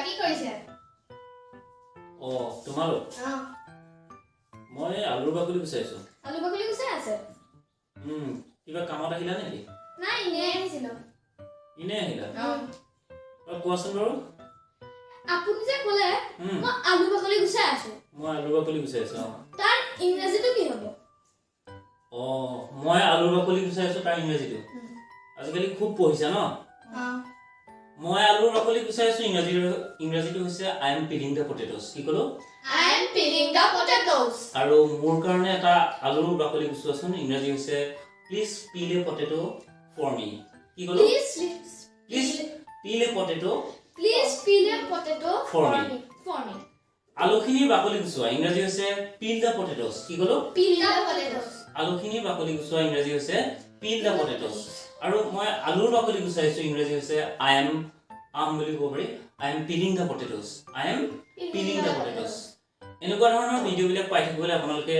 কি কৰিছে? তোমালোক মই আলুৰ বাকলি গুচাইছো। আলু বাকলি গুচাই আছে? কিবা কামত আহিলা নেকি? নাই, ইনে আহিছিলো। ইনে আহিলা? কোৱাচোন বাৰু। আপুনি যে ক'লে মই আলু বাকলি গুচাই আছো। মই আলু বাকলি গুচাইছো। তাৰ ইংৰাজীটো কি হ'ব? মই আলুৰ বাকলি গুচাইছো তাৰ ইংৰাজীটো। আজিকালি খুব পঢ়িছা ন? মই আলুৰ বাকলি গুচাইছো ইংৰাজীটো হৈছে I am peeling the potatoes। কি ক'লো? I am peeling the potatoes। আৰু মোৰ কাৰণে এটা আলুৰ বাকলি গুচোৱাচোন ইংৰাজী হৈছে please peel a potato for me। কি ক'লো? Please peel a potato for me। আলুখিনিৰ বাকলি গুচোৱা ইংৰাজী হৈছে peel the potatoes। কি ক'লো? Peel the potatoes। আলুখিনিৰ বাকলি গুচোৱা ইংৰাজী হৈছে peel the potatoes। আৰু মই আলুৰ বাকলি গুচাইছো ইংৰাজী হৈছে বুলি ক'ব পাৰি I am peeling the potatoes। I am peeling the potatoes। এনেকুৱা ধৰণৰ ভিডিঅ'বিলাক পাই থাকিবলৈ আপোনালোকে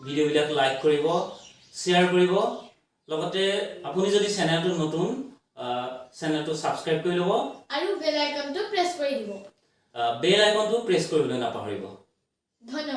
ভিডিঅ'বিলাক লাইক কৰিব, শ্বেয়াৰ কৰিব, লগতে আপুনি যদি চেনেলটো নতুন চেনেলটো সাবস্ক্ৰাইব কৰি ল'ব আৰু বেল আইকনটো প্ৰেছ কৰি দিব। বেল আইকনটো প্ৰেছ কৰিবলৈ নাপাহৰিব। ধন্যবাদ।